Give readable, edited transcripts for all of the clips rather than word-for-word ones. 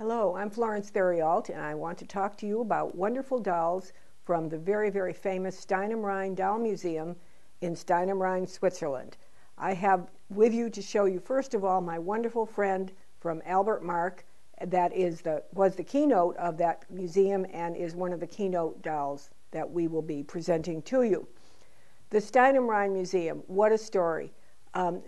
Hello, I'm Florence Theriault, and I want to talk to you about wonderful dolls from the very, very famous Stein am Rhein Doll Museum in Stein am Rhein, Switzerland. I have with you to show you, first of all, my wonderful friend from Albert Marque that was the keynote of that museum and is one of the keynote dolls that we will be presenting to you. The Stein am Rhein Museum, what a story.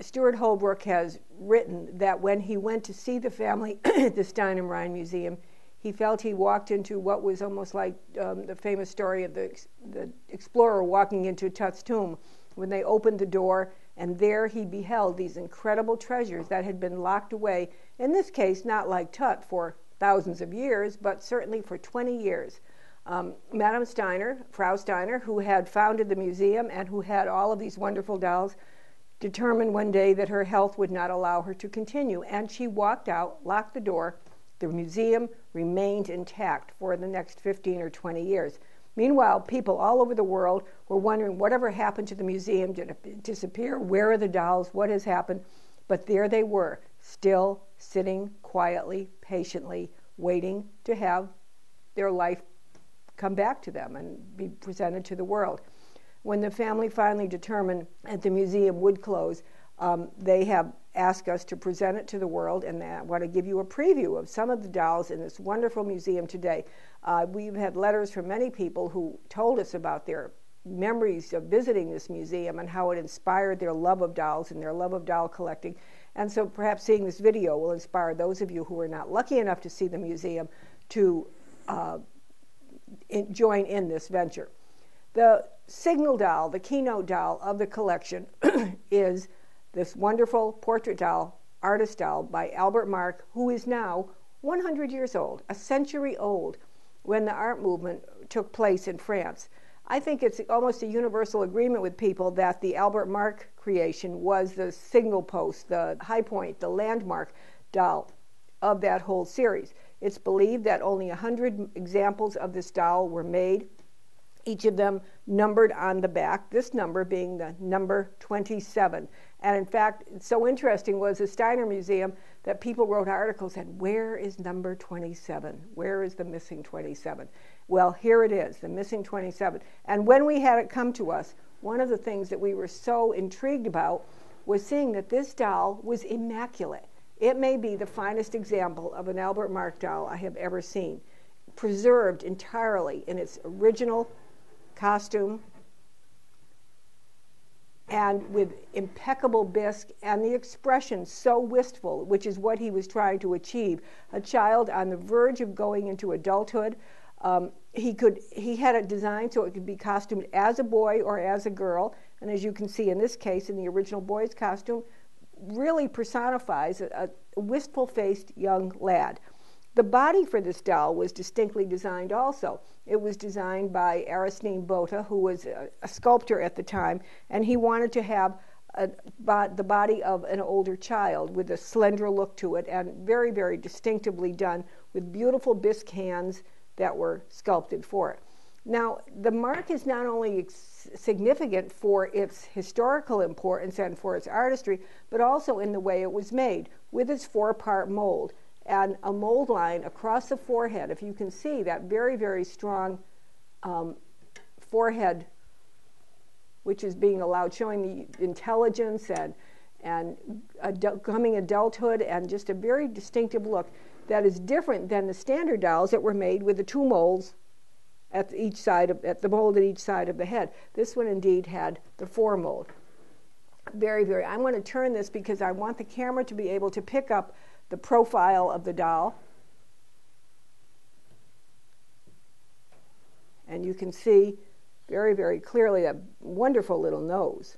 Stuart Holbrook has written that when he went to see the family at the Stein am Rhein Museum, he felt he walked into what was almost like the famous story of the explorer walking into Tut's tomb, when they opened the door, and there he beheld these incredible treasures that had been locked away, in this case not like Tut for thousands of years, but certainly for 20 years. Madame Steiner, Frau Steiner, who had founded the museum and who had all of these wonderful dolls, determined one day that her health would not allow her to continue, and she walked out, locked the door. The museum remained intact for the next 15 or 20 years. Meanwhile, people all over the world were wondering whatever happened to the museum. Did it disappear? Where are the dolls? What has happened? But there they were, still sitting quietly, patiently, waiting to have their life come back to them and be presented to the world. When the family finally determined that the museum would close, they have asked us to present it to the world, and I want to give you a preview of some of the dolls in this wonderful museum today. We've had letters from many people who told us about their memories of visiting this museum and how it inspired their love of dolls and their love of doll collecting. And so perhaps seeing this video will inspire those of you who are not lucky enough to see the museum to join in this venture. The signal doll, the keynote doll of the collection is this wonderful portrait doll, artist doll by Albert Marque, who is now 100 years old, a century old, when the art movement took place in France. I think it's almost a universal agreement with people that the Albert Marque creation was the signal post, the high point, the landmark doll of that whole series. It's believed that only 100 examples of this doll were made, each of them numbered on the back, this number being the number 27. And in fact, so interesting was the Steiner Museum that people wrote articles and said, where is number 27? Where is the missing 27? Well, here it is, the missing 27. And when we had it come to us, one of the things that we were so intrigued about was seeing that this doll was immaculate. It may be the finest example of an Albert Marque doll I have ever seen, preserved entirely in its original costume and with impeccable bisque and the expression so wistful, which is what he was trying to achieve. A child on the verge of going into adulthood. He had it designed so it could be costumed as a boy or as a girl, and as you can see in this case, in the original boy's costume, really personifies a wistful-faced young lad. The body for this doll was distinctly designed also. It was designed by Aristide Botha, who was a sculptor at the time, and he wanted to have the body of an older child with a slender look to it, and very, very distinctively done with beautiful bisque hands that were sculpted for it. Now, the Marque is not only significant for its historical importance and for its artistry, but also in the way it was made, with its four-part mold and a mold line across the forehead. If you can see that very, very strong forehead, which is being allowed, showing the intelligence and coming adulthood, and just a very distinctive look that is different than the standard dolls that were made with the two molds at the mold at each side of the head. This one indeed had the four mold. Very, very. I want to turn this because I want the camera to be able to pick up the profile of the doll. And you can see very, very clearly a wonderful little nose,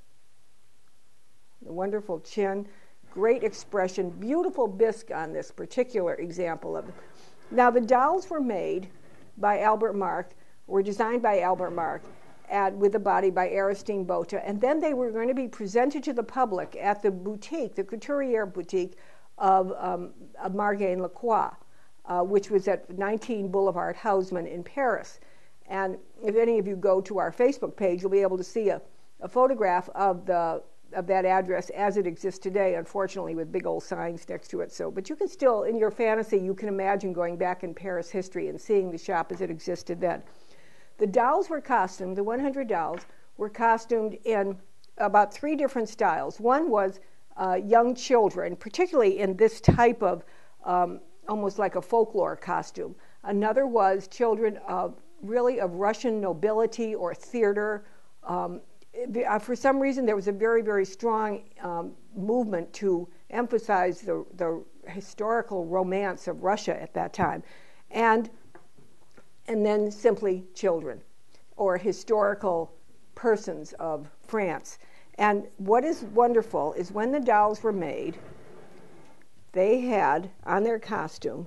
the wonderful chin, great expression, beautiful bisque on this particular example of it. Now, the dolls were made by Albert Marque, were designed by Albert Marque, and with a body by Aristide Botha, and then they were going to be presented to the public at the boutique, the couturier boutique of Marque and Lacroix, which was at 19 Boulevard Haussmann in Paris. And if any of you go to our Facebook page, you'll be able to see a photograph of the of that address as it exists today, unfortunately, with big old signs next to it. So, but you can still, in your fantasy, you can imagine going back in Paris history and seeing the shop as it existed then. The dolls were costumed, the 100 dolls were costumed in about 3 different styles. One was young children, particularly in this type of almost like a folklore costume. Another was children of Russian nobility or theater. For some reason, there was a very, very strong movement to emphasize the historical romance of Russia at that time. And then simply children or historical persons of France. And what is wonderful is when the dolls were made, they had on their costume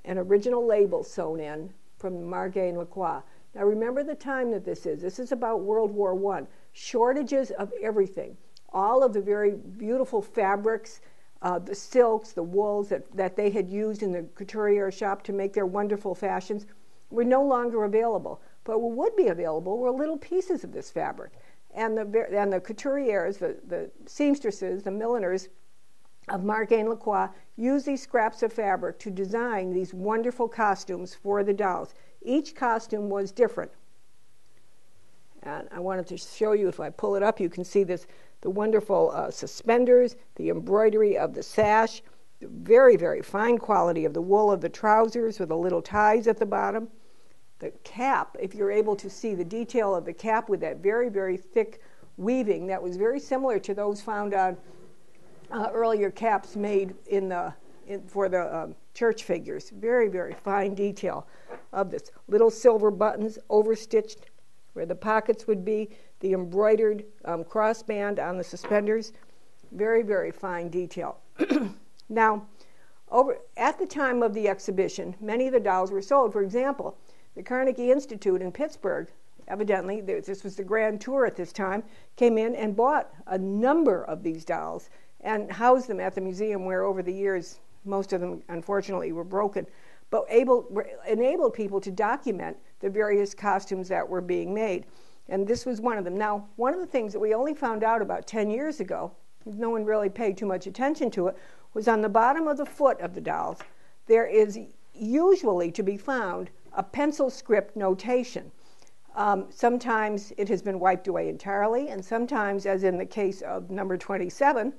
an original label sewn in from Marque and Lacroix. Now remember the time that this is. This is about World War I. Shortages of everything. All of the very beautiful fabrics, the silks, the wools that they had used in the couturier shop to make their wonderful fashions were no longer available. But what would be available were little pieces of this fabric. And the couturiers, the seamstresses, the milliners of Marque and Lacroix used these scraps of fabric to design these wonderful costumes for the dolls. Each costume was different. And I wanted to show you, if I pull it up, you can see this, the wonderful suspenders, the embroidery of the sash, the very, very fine quality of the wool of the trousers with the little ties at the bottom. The cap, if you're able to see the detail of the cap with that very, very thick weaving, that was very similar to those found on earlier caps made for the church figures. Very, very fine detail of this. Little silver buttons overstitched where the pockets would be, the embroidered crossband on the suspenders. Very, very fine detail. Now, at the time of the exhibition, many of the dolls were sold. For example, the Carnegie Institute in Pittsburgh, evidently, this was the grand tour at this time, came in and bought a number of these dolls and housed them at the museum, where over the years, most of them, unfortunately, were broken, but enabled people to document the various costumes that were being made. And this was one of them. Now, one of the things that we only found out about 10 years ago, no one really paid too much attention to it, was on the bottom of the foot of the dolls, there is usually to be found a pencil script notation. Sometimes it has been wiped away entirely, and sometimes, as in the case of number 27,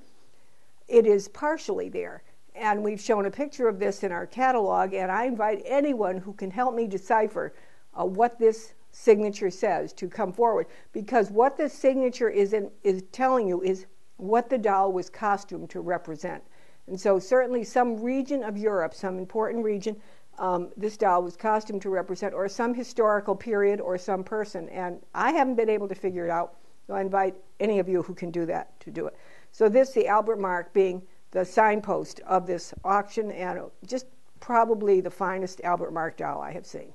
it is partially there. And we've shown a picture of this in our catalog, and I invite anyone who can help me decipher what this signature says to come forward, because what this signature is telling you is what the doll was costumed to represent. And so certainly some region of Europe, some important region, this doll was costumed to represent, or some historical period or some person. And I haven't been able to figure it out, so I invite any of you who can do that to do it. So this, the Albert Marque, being the signpost of this auction, and just probably the finest Albert Marque doll I have seen.